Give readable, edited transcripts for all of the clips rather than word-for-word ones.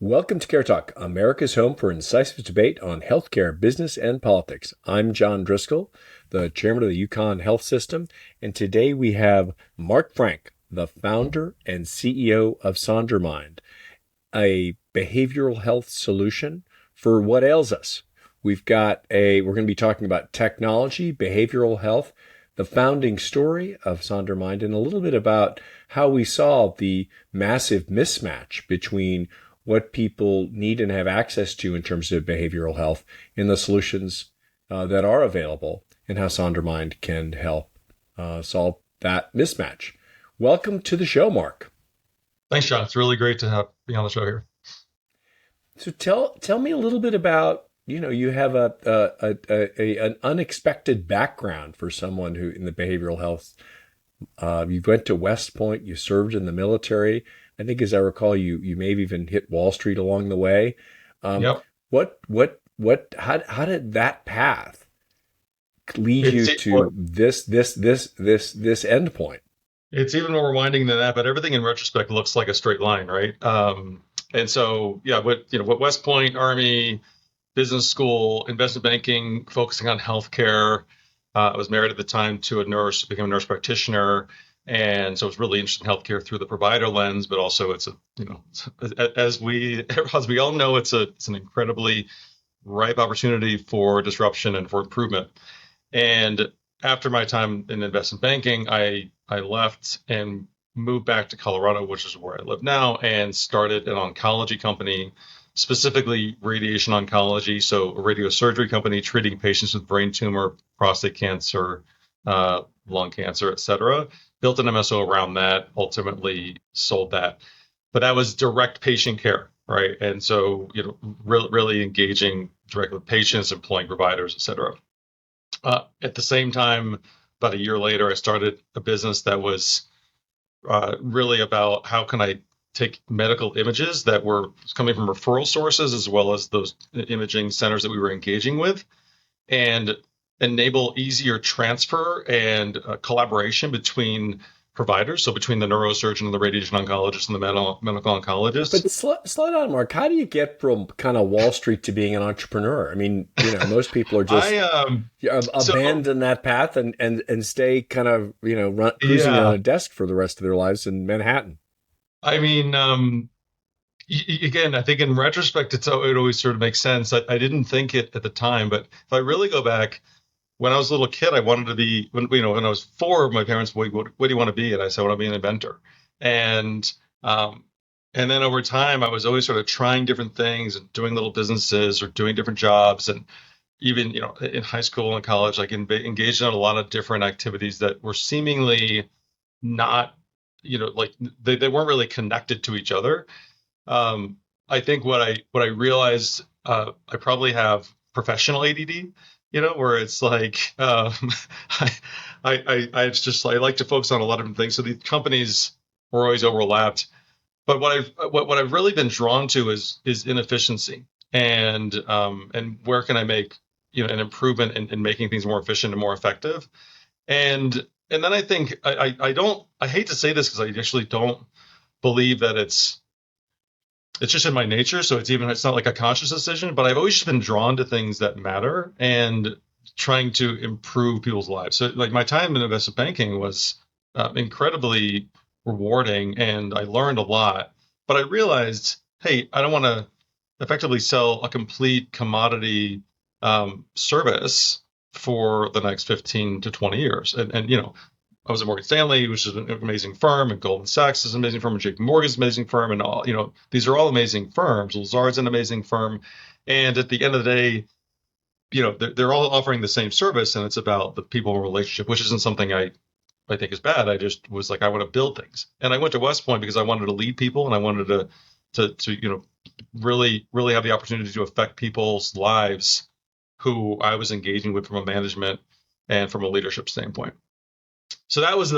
Welcome to CareTalk, America's home for incisive debate on healthcare, business, and politics. I'm John Driscoll, the chairman of the Yukon Health System, and today we have Mark Frank, the founder and CEO of SonderMind, a behavioral health solution for what ails us. We're going to be talking about technology, behavioral health, the founding story of SonderMind, and a little bit about how we solve the massive mismatch between what people need and have access to in terms of behavioral health and the solutions that are available, and how SonderMind can help solve that mismatch. Welcome to the show, Mark. Thanks, John. It's really great to be on the show here. So tell me a little bit about, you have an unexpected background for someone who in the behavioral health. You went to West Point, you served in the military. I think, as I recall, you may have even hit Wall Street along the way. Yep. How did that path lead you to this end point? It's even more winding than that, but everything in retrospect looks like a straight line, right? And so, yeah, what West Point, Army, business school, investment banking, focusing on healthcare. I was married at the time to a nurse, became a nurse practitioner. And so I was really interested in healthcare through the provider lens, but also as we all know, it's an incredibly ripe opportunity for disruption and for improvement. And after my time in investment banking, I left and moved back to Colorado, which is where I live now, and started an oncology company, specifically radiation oncology. So a radiosurgery company treating patients with brain tumor, prostate cancer, lung cancer, et cetera. Built an MSO around that, ultimately sold that. But that was direct patient care, right? And so, really engaging directly with patients, employing providers, et cetera. At the same time, about a year later, I started a business that was really about how can I take medical images that were coming from referral sources, as well as those imaging centers that we were engaging with, and enable easier transfer and collaboration between providers, so between the neurosurgeon and the radiation oncologist and the medical oncologist. But slow down, Mark. How do you get from kind of Wall Street to being an entrepreneur? I mean, most people are just abandon that path and stay kind of cruising on a desk for the rest of their lives in Manhattan. I mean, again, I think in retrospect, it always sort of makes sense. I didn't think it at the time, but if I really go back, when I was a little kid, I wanted to be, when I was 4, my parents, what do you want to be? And I said, I want to be an inventor. And then over time, I was always sort of trying different things and doing little businesses or doing different jobs. And even, in high school and college, like engaged in a lot of different activities that were seemingly not, like they weren't really connected to each other. I think what I realized, I probably have professional ADD, where it's like I like to focus on a lot of different things. So these companies were always overlapped, but what I've really been drawn to is inefficiency and where can I make an improvement in making things more efficient and more effective. And then I think I hate to say this because I actually don't believe that it's just in my nature. So it's not like a conscious decision, but I've always just been drawn to things that matter and trying to improve people's lives. So like my time in investment banking was incredibly rewarding and I learned a lot, but I realized, hey, I don't want to effectively sell a complete commodity service for the next 15 to 20 years. And I was at Morgan Stanley, which is an amazing firm, and Goldman Sachs is an amazing firm, and JP Morgan is an amazing firm, and all, these are all amazing firms. Lazard's an amazing firm. And at the end of the day, they're all offering the same service, and it's about the people relationship, which isn't something I think is bad. I just was like, I want to build things. And I went to West Point because I wanted to lead people, and I wanted to really, really have the opportunity to affect people's lives who I was engaging with from a management and from a leadership standpoint. So that was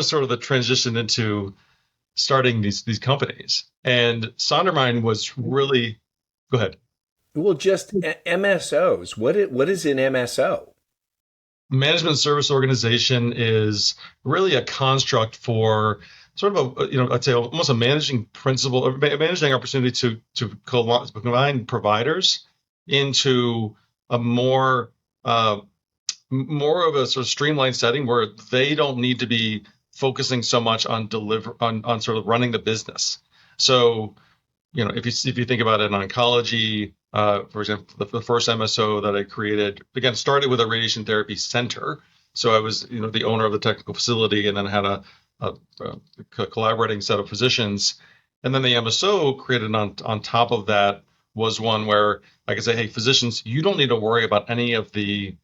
sort of the transition into starting these companies. And SonderMind was really, go ahead. Well, just MSOs. What is an MSO? Management service organization is really a construct for sort of I'd say almost a managing principle, or managing opportunity to combine providers into a more of a sort of streamlined setting where they don't need to be focusing so much on sort of running the business. So, if you think about it in oncology, for example, the first MSO that I created again started with a radiation therapy center. So I was the owner of the technical facility, and then had a collaborating set of physicians, and then the MSO created on top of that was one where I could say, hey, physicians, you don't need to worry about any of the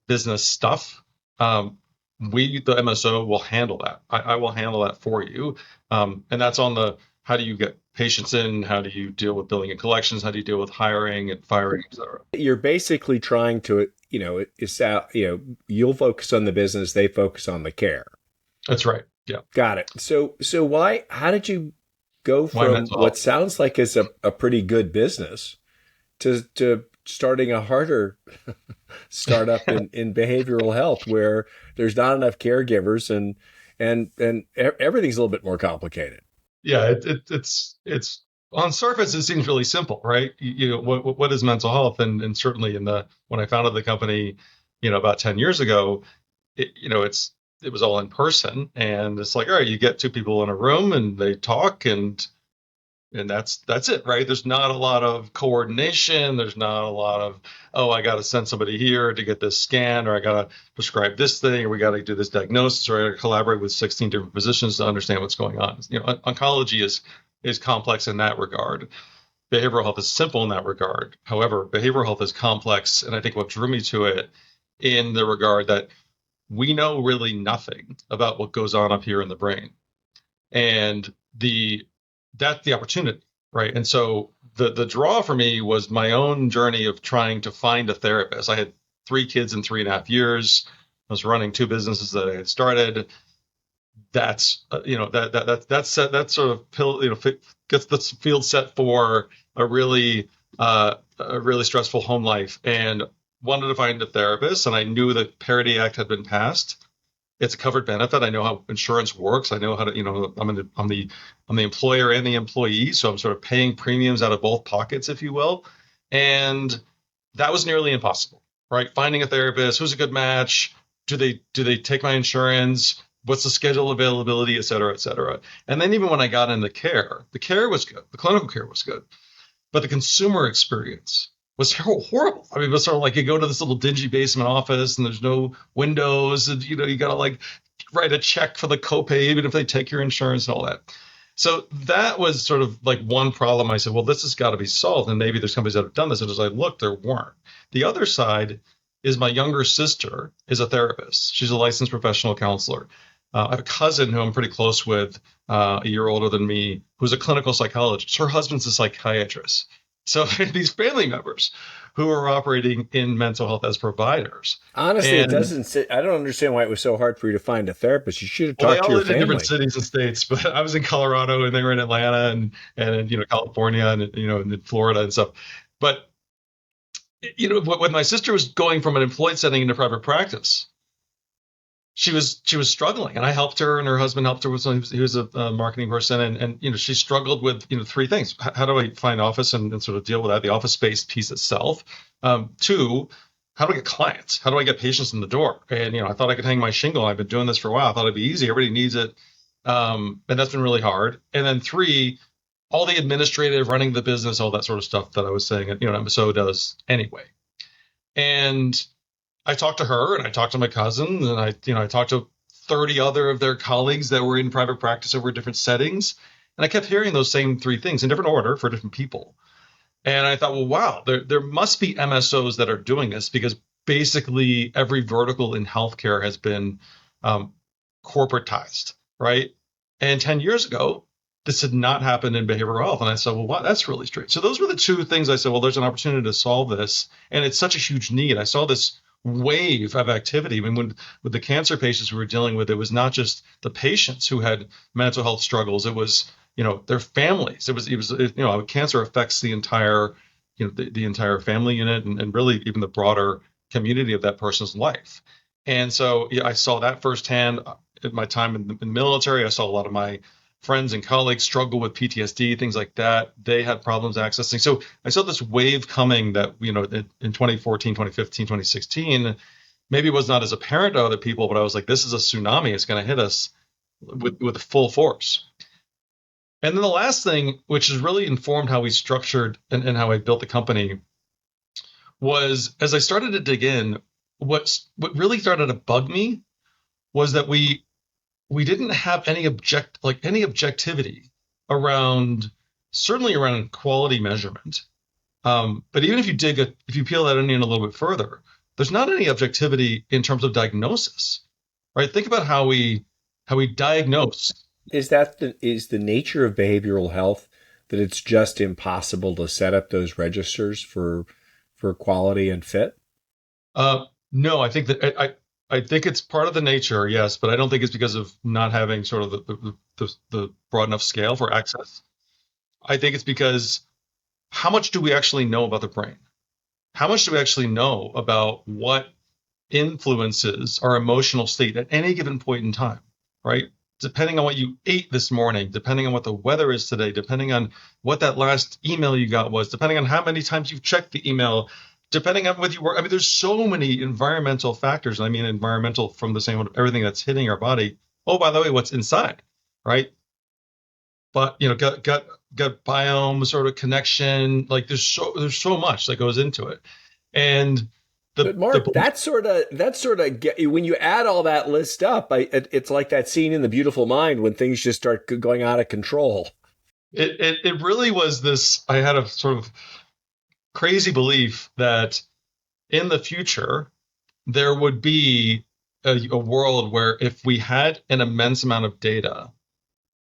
business stuff. The MSO will handle that. I will handle that for you. And that's on the how do you get patients in? How do you deal with billing and collections? How do you deal with hiring and firing, et cetera? You're basically trying to, you'll focus on the business, they focus on the care. That's right. Yeah. Got it. So how did you go Why from mental what health? sounds like is a pretty good business to starting a harder startup in behavioral health where there's not enough caregivers and everything's a little bit more complicated? Yeah. It's on surface it seems really simple, right? What is mental health? And certainly when I founded the company, about 10 years ago, it was all in person, and it's like, all right, you get two people in a room and they talk, and that's it, right? There's not a lot of coordination. There's not a lot of, oh, I got to send somebody here to get this scan, or I got to prescribe this thing, or we got to do this diagnosis, or I got to collaborate with 16 different physicians to understand what's going on. Oncology is complex in that regard. Behavioral health is simple in that regard. However, behavioral health is complex, and I think what drew me to it in the regard that we know really nothing about what goes on up here in the brain, and that's the opportunity, right? And so the draw for me was my own journey of trying to find a therapist. I had 3 kids in 3.5 years. I was running 2 businesses that I had started. That's that sort of gets the field set for a really stressful home life, and wanted to find a therapist. And I knew the Parity Act had been passed. It's a covered benefit. I know how insurance works. I know how to, I'm the employer and the employee, so I'm sort of paying premiums out of both pockets, if you will. And that was nearly impossible, right? Finding a therapist, who's a good match, do they take my insurance, what's the schedule availability, et cetera, et cetera. And then even when I got into care, the care was good, the clinical care was good, but the consumer experience was horrible. I mean, it was sort of like you go to this little dingy basement office and there's no windows, and you got to like write a check for the copay, even if they take your insurance and all that. So that was sort of like one problem. I said, well, this has got to be solved, and maybe there's companies that have done this. And as I looked, there weren't. The other side is my younger sister is a therapist. She's a licensed professional counselor. I have a cousin who I'm pretty close with, a year older than me, who's a clinical psychologist. Her husband's a psychiatrist. So these family members who are operating in mental health as providers. Honestly, it And doesn't sit, I don't understand why it was so hard for you to find a therapist. You should have well, they talked to all your live in different family. cities and states, but I was in Colorado and they were in Atlanta and California and and in Florida and stuff. But when my sister was going from an employed setting into private practice, she was struggling, and I helped her, and her husband helped her with some. He was a marketing person, and she struggled with 3 things. How do I find office and sort of deal with that, the office space piece itself? 2, how do I get clients? How do I get patients in the door? And I thought I could hang my shingle. I've been doing this for a while. I thought it'd be easy. Everybody needs it, and that's been really hard. And then 3, all the administrative, running the business, all that sort of stuff that I was saying, MSO does anyway. And I talked to her, and I talked to my cousin, and I talked to 30 other of their colleagues that were in private practice over different settings. And I kept hearing those same 3 things in different order for different people. And I thought, well, wow, there must be MSOs that are doing this, because basically every vertical in healthcare has been um, corporatized, right? And 10 years ago, this had not happened in behavioral health. And I said, well, wow, that's really strange. So those were the 2 things I said, well, there's an opportunity to solve this. And it's such a huge need. I saw this wave of activity. I mean, with the cancer patients we were dealing with, it was not just the patients who had mental health struggles. It was, their families. Cancer affects the entire, the entire family unit, and really even the broader community of that person's life. And so I saw that firsthand at my time in the military. I saw a lot of my friends and colleagues struggle with PTSD, things like that. They had problems accessing. So I saw this wave coming that, in 2014, 2015, 2016, maybe it was not as apparent to other people, but I was like, this is a tsunami. It's going to hit us with full force. And then the last thing, which has really informed how we structured and how I built the company, was as I started to dig in, what really started to bug me was that we didn't have any objectivity around, certainly around quality measurement. But even if you peel that onion a little bit further, there's not any objectivity in terms of diagnosis, right? Think about how we diagnose. Is the nature of behavioral health that it's just impossible to set up those registers for quality and fit? No, I think that I think it's part of the nature, yes, but I don't think it's because of not having sort of the broad enough scale for access. I think it's because how much do we actually know about the brain? How much do we actually know about what influences our emotional state at any given point in time, right? Depending on what you ate this morning, depending on what the weather is today, depending on what that last email you got was, depending on how many times you've checked the email, depending on whether you work. I mean, there's so many environmental factors. I mean, environmental from the same everything that's hitting our body. Oh, by the way, what's inside, right? But gut biome sort of connection. Like there's so much that goes into it, and But Mark, when you add all that list up, it's like that scene in The Beautiful Mind when things just start going out of control. It really was this. I had a sort of crazy belief that in the future there would be a world where if we had an immense amount of data,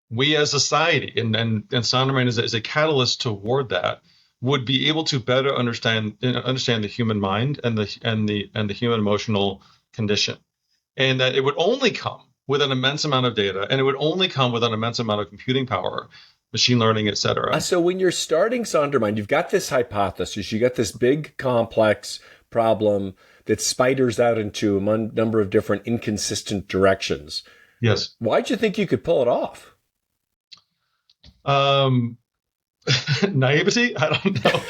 we as a society and SonderMind is a catalyst toward that, would be able to better understand the human mind and the human emotional condition, and that it would only come with an immense amount of data, and it would only come with an immense amount of computing power, machine learning, etc. So when you're starting SonderMind, you've got this hypothesis, you got this big complex problem that spiders out into a number of different inconsistent directions. Yes. Why'd you think you could pull it off? Naivety? I don't know.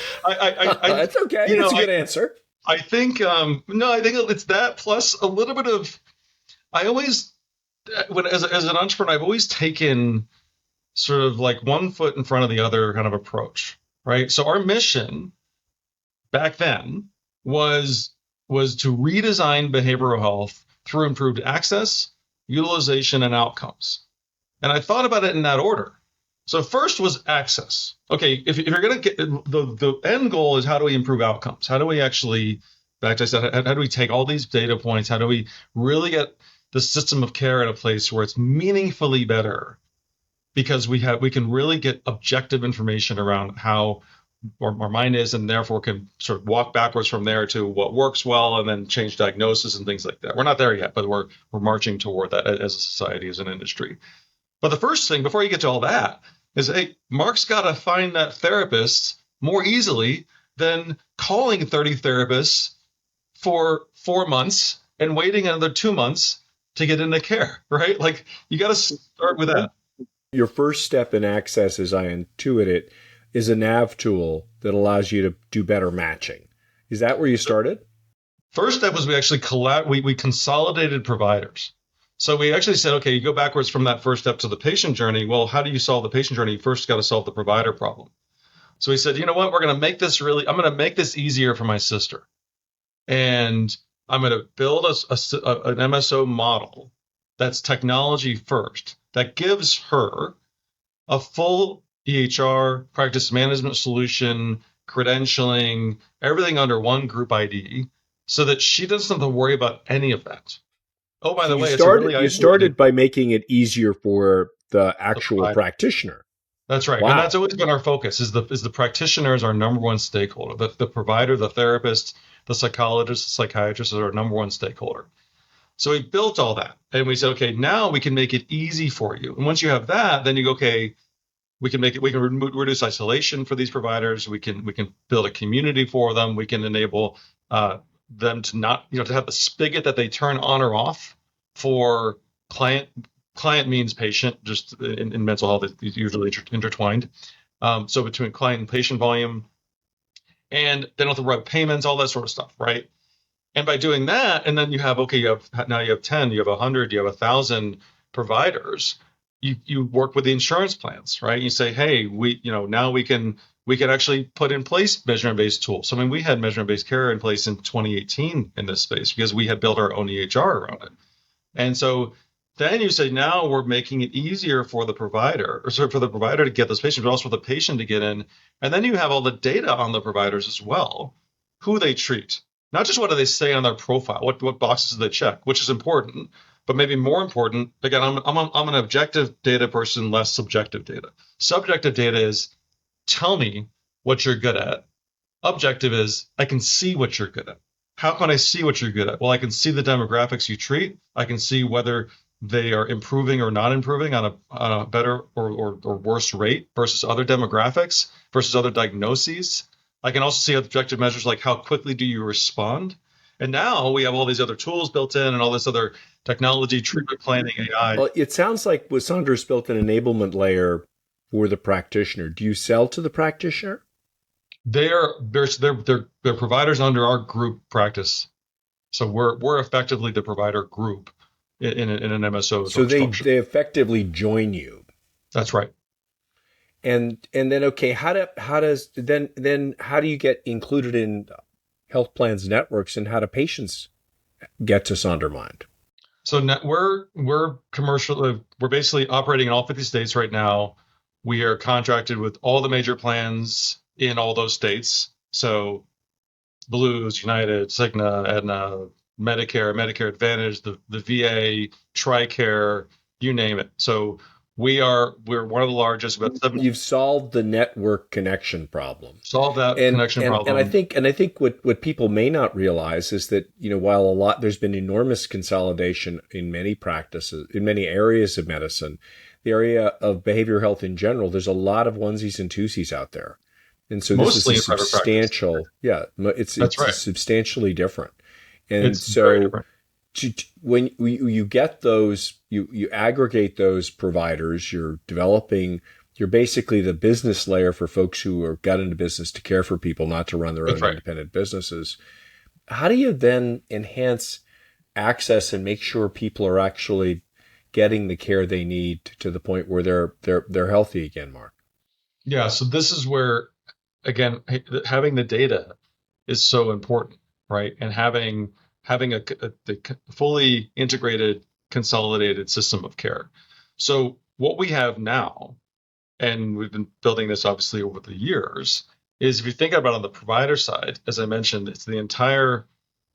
That's okay. That's a good answer. I think no. I think it's that plus a little bit of. I always, as an entrepreneur, I've always taken sort of like one foot in front of the other kind of approach, right? So our mission back then was to redesign behavioral health through improved access, utilization, and outcomes. And I thought about it in that order. So first was access. Okay, if you're going to get the end goal is how do we improve outcomes? How do we actually, back to I said, how do we take all these data points? How do we really get the system of care in a place where it's meaningfully better? Because we can really get objective information around how our mind is, and therefore can sort of walk backwards from there to what works well, and then change diagnosis and things like that. We're not there yet, but we're marching toward that as a society, as an industry. But the first thing, before you get to all that, is, hey, Mark's got to find that therapist more easily than calling 30 therapists for 4 months and waiting another 2 months to get into care, right? Like, you got to start with that. Your first step in access, as I intuit it, is a nav tool that allows you to do better matching. Is that where you started? First step was we actually we consolidated providers. So we actually said, okay, you go backwards from that first step to the patient journey. Well, how do you solve the patient journey? You first got to solve the provider problem. So we said, you know what, I'm going to make this easier for my sister. And I'm going to build an MSO model that's technology first, that gives her a full EHR, practice management solution, credentialing, everything under one group ID, so that she doesn't have to worry about any of that. Oh, by the way, you started by making it easier for the actual practitioner. That's right. Wow. And that's always been our focus, is the practitioner is our number one stakeholder. The provider, the therapist, the psychologist, the psychiatrist is our number one stakeholder. So we built all that, and we said, okay, now we can make it easy for you. And once you have that, then you go, okay, we can reduce isolation for these providers. We can build a community for them. We can enable them to not, to have the spigot that they turn on or off for client client means patient, just in mental health, it's usually intertwined. So between client and patient volume, and they don't have to write payments, all that sort of stuff, right? And by doing that, and then you have, okay, you have 10, you have 100, you have 1,000 providers. You work with the insurance plans, right? You say, hey, now we can actually put in place measurement-based tools. So, I mean, we had measurement-based care in place in 2018 in this space because we had built our own EHR around it. And so then you say, now we're making it easier for the provider, or sorry, for the provider to get those patients, but also for the patient to get in. And then you have all the data on the providers as well, who they treat, not just what do they say on their profile, what boxes do they check, which is important, but maybe more important. Again, I'm an objective data person, less subjective data. Subjective data is tell me what you're good at. Objective is I can see what you're good at. How can I see what you're good at? Well, I can see the demographics you treat. I can see whether they are improving or not improving on a better or worse rate versus other demographics, versus other diagnoses. I can also see objective measures like how quickly do you respond. And now we have all these other tools built in and all this other technology, treatment planning, AI. Well, it sounds like with Sonder's built an enablement layer for the practitioner. Do you sell to the practitioner? They're providers under our group practice. So we're effectively the provider group in an MSO. So they effectively join you. That's right. And then, okay, how do you get included in health plans networks, and how do patients get to SonderMind? So we're commercial. We're basically operating in all 50 states right now. We are contracted with all the major plans in all those states. So Blues, United, Cigna, Aetna, Medicare Advantage, the VA, TRICARE, you name it. So we're one of the largest. You've solved the network connection problem. Solved that connection problem. And I think what people may not realize is that, while there's been enormous consolidation in many practices, in many areas of medicine, the area of behavioral health in general, there's a lot of onesies and twosies out there. And so mostly this is substantial. Yeah, it's right. Substantially different. And it's so when you get those, you aggregate those providers, you're basically the business layer for folks who got into business to care for people, not to run their own independent businesses. How do you then enhance access and make sure people are actually getting the care they need to the point where they're healthy again, Mark? Yeah. So this is where, again, having the data is so important, right? And having the fully integrated, consolidated system of care. So what we have now, and we've been building this obviously over the years, is if you think about it on the provider side, as I mentioned, it's the entire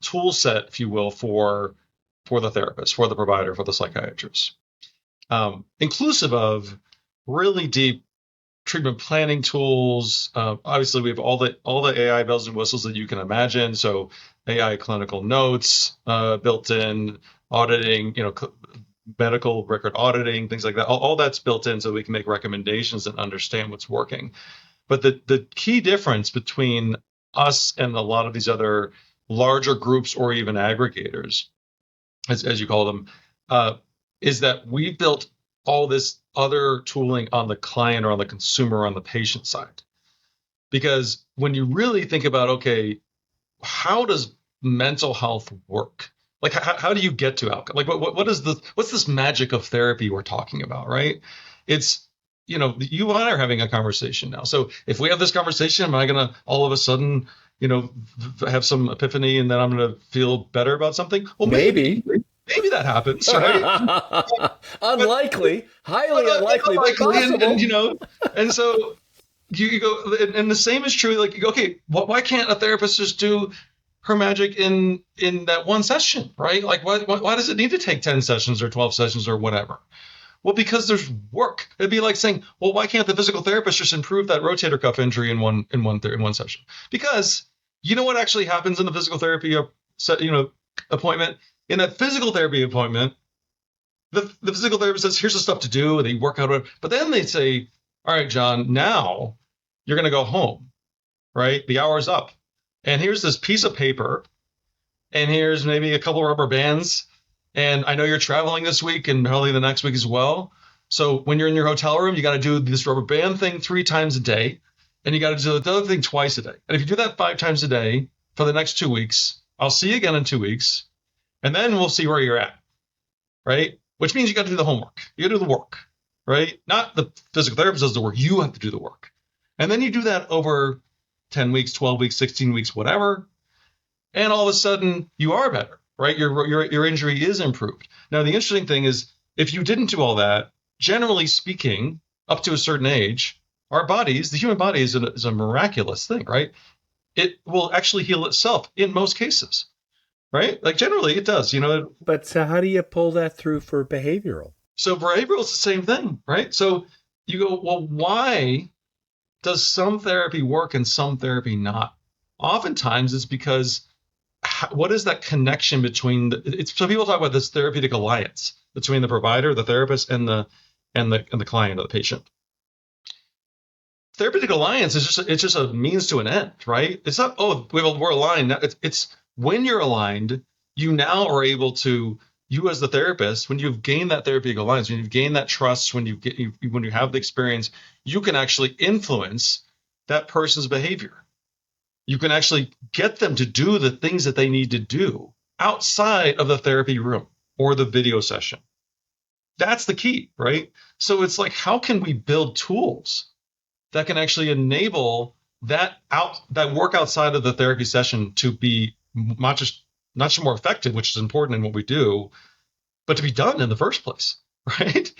tool set, if you will, for the therapist, for the provider, for the psychiatrist, inclusive of really deep treatment planning tools. Obviously, we have all the AI bells and whistles that you can imagine. So AI clinical notes built in, auditing, medical record auditing, things like that. All that's built in so we can make recommendations and understand what's working. But the key difference between us and a lot of these other larger groups or even aggregators, as you call them, is that we built all this other tooling on the client or on the consumer or on the patient side. Because when you really think about, okay, how does mental health work? Like, how do you get to outcome? Like, what's this magic of therapy we're talking about, right? It's, you and I are having a conversation now. So if we have this conversation, am I going to all of a sudden, have some epiphany and then I'm going to feel better about something? Well, maybe that happens, right? Unlikely, highly unlikely, but possible. And so you go, and the same is true. Like, okay, why can't a therapist just do her magic in that one session, right? Like, why does it need to take 10 sessions or 12 sessions or whatever? Well, because there's work. It'd be like saying, well, why can't the physical therapist just improve that rotator cuff injury in one session? Because you know what actually happens in the physical therapy appointment? In that physical therapy appointment, the physical therapist says, here's the stuff to do, and they work out it. But then they say, all right, John, now you're going to go home, right? The hour's up. And here's this piece of paper, and here's maybe a couple rubber bands, And I know you're traveling this week and probably the next week as well. So when you're in your hotel room, you got to do this rubber band thing 3 times a day, and you got to do the other thing twice a day. And if you do that 5 times a day for the next 2 weeks, I'll see you again in 2 weeks, and then we'll see where you're at, right? Which means you got to do the homework. You got to do the work, right? Not the physical therapist does the work. You have to do the work. And then you do that over 10 weeks, 12 weeks, 16 weeks, whatever. And all of a sudden you are better, right? Your injury is improved. Now, the interesting thing is if you didn't do all that, generally speaking, up to a certain age, our bodies, the human body is a miraculous thing, right? It will actually heal itself in most cases, right? Like generally it does, But so how do you pull that through for behavioral? So behavioral is the same thing, right? So you go, well, why does some therapy work and some therapy not? Oftentimes it's because what is that connection between so people talk about this therapeutic alliance between the provider, the therapist, and the client or the patient. Therapeutic alliance is just a means to an end, right? It's not we're aligned. It's when you're aligned, you now are able to, you as the therapist, when you've gained that therapeutic alliance, when you've gained that trust, when when you have the experience, you can actually influence that person's behavior. You can actually get them to do the things that they need to do outside of the therapy room or the video session. That's the key, right? So it's like, how can we build tools that can actually enable that work outside of the therapy session to be not just more effective, which is important in what we do, but to be done in the first place, right?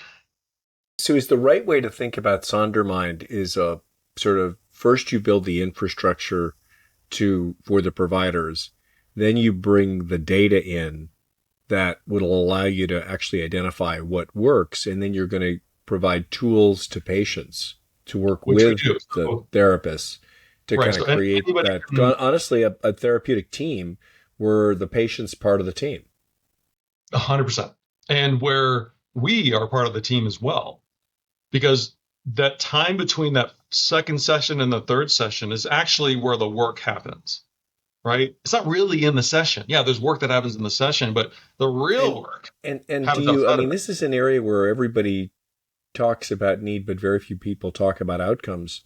So is the right way to think about SonderMind is a sort of first you build the infrastructure for the providers, then you bring the data in that will allow you to actually identify what works, and then you're going to provide tools to patients to work Which we with do. the So, therapists to right. kind of So create anybody that, can, honestly, a therapeutic team where the patient's part of the team. 100%. And where we are part of the team as well, because that time between that second session and the third session is actually where the work happens, right? It's not really in the session. Yeah, there's work that happens in the session, but the And real work and do happens you, I outside of mean, it. this is an area where everybody talks about need, but very few people talk about outcomes.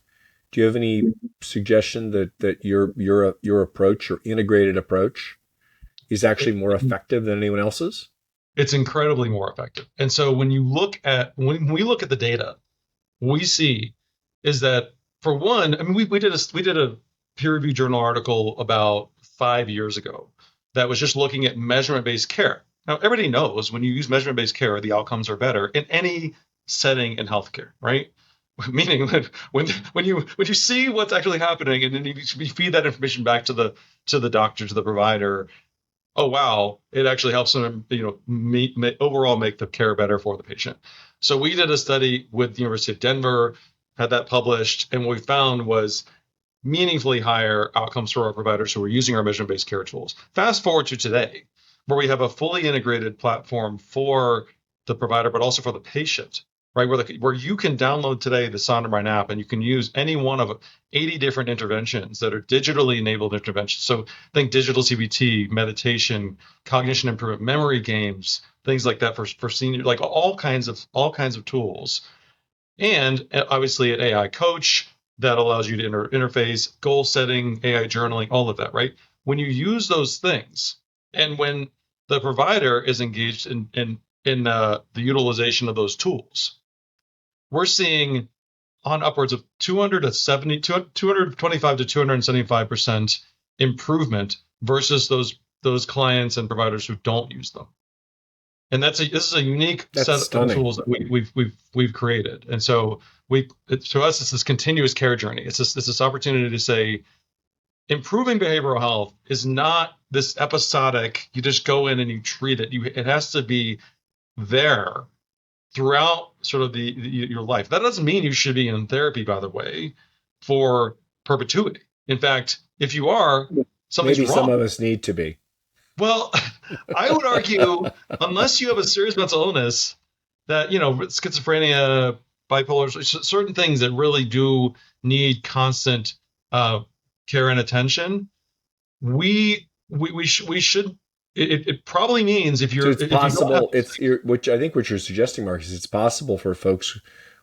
Do you have any suggestion that your approach, your integrated approach, is actually more effective than anyone else's? It's incredibly more effective. And so when we look at the data, we see is that for one, I mean, we did a peer reviewed journal article about 5 years ago that was just looking at measurement based care. Now, everybody knows when you use measurement based care, the outcomes are better in any setting in healthcare, right? Meaning that when you see what's actually happening and then you feed that information back to the doctor, to the provider, oh wow, it actually helps them, overall make the care better for the patient. So we did a study with the University of Denver, had that published, and what we found was meaningfully higher outcomes for our providers who were using our measurement-based care tools. Fast forward to today, where we have a fully integrated platform for the provider, but also for the patient, right? Where you can download today the SonderMind app and you can use any one of 80 different interventions that are digitally enabled interventions. So think digital CBT, meditation, cognition improvement, memory games, things like that for senior, like all kinds of tools. And obviously an AI coach that allows you to interface, goal setting, AI journaling, all of that, right? When you use those things, and when the provider is engaged in the utilization of those tools, we're seeing on upwards of 225 to 275% improvement versus those clients and providers who don't use them. And this is a unique That's set of stunning. tools that we've created. And so to us, it's this continuous care journey. It's this opportunity to say improving behavioral health is not this episodic. You just go in and you treat it. It has to be there throughout sort of your life. That doesn't mean you should be in therapy, by the way, for perpetuity. In fact, if you are, something's Maybe some wrong. of us need to be. Well, I would argue, unless you have a serious mental illness, that schizophrenia, bipolar, certain things that really do need constant care and attention, we should It probably means if So you're it's if you don't have possible. Which I think what you're suggesting, Mark, is it's possible for folks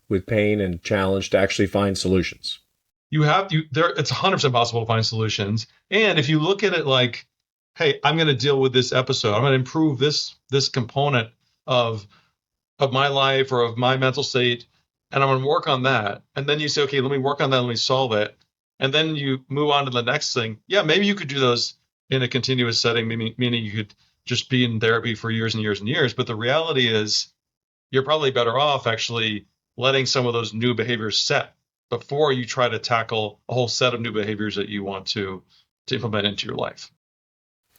with pain and challenge to actually find solutions. you have you there it's 100% possible to find solutions. And if you look at it like, hey, I'm going to deal with this episode, I'm going to improve this component of of my life or of my mental state, and I'm going to work on that. And then you say, okay, let me work on that, let me solve it, and then you move on to the next thing. Yeah, maybe you could do those in a continuous setting, meaning you could just be in therapy for years and years and years. But the reality is you're probably better off actually letting some of those new behaviors set before you try to tackle a whole set of new behaviors that you want to implement into your life.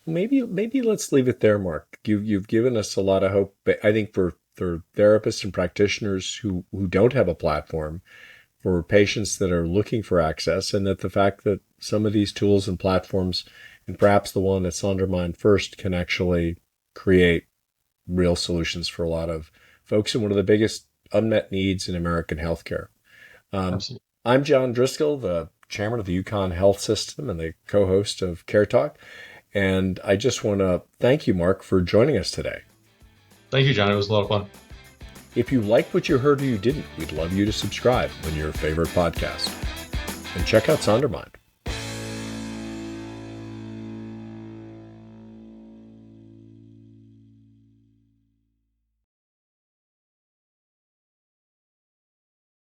Maybe let's leave it there, Mark. You've given us a lot of hope. I think for therapists and practitioners who don't have a platform, for patients that are looking for access, and that the fact that some of these tools and platforms, and perhaps the one at SonderMind first, can actually create real solutions for a lot of folks in one of the biggest unmet needs in American healthcare. Um, Absolutely. I'm John Driscoll, the chairman of the Yukon Health System and the co-host of CareTalk. And I just want to thank you, Mark, for joining us today. Thank you, John. It was a lot of fun. If you liked what you heard or you didn't, we'd love you to subscribe on your favorite podcast. And check out SonderMind.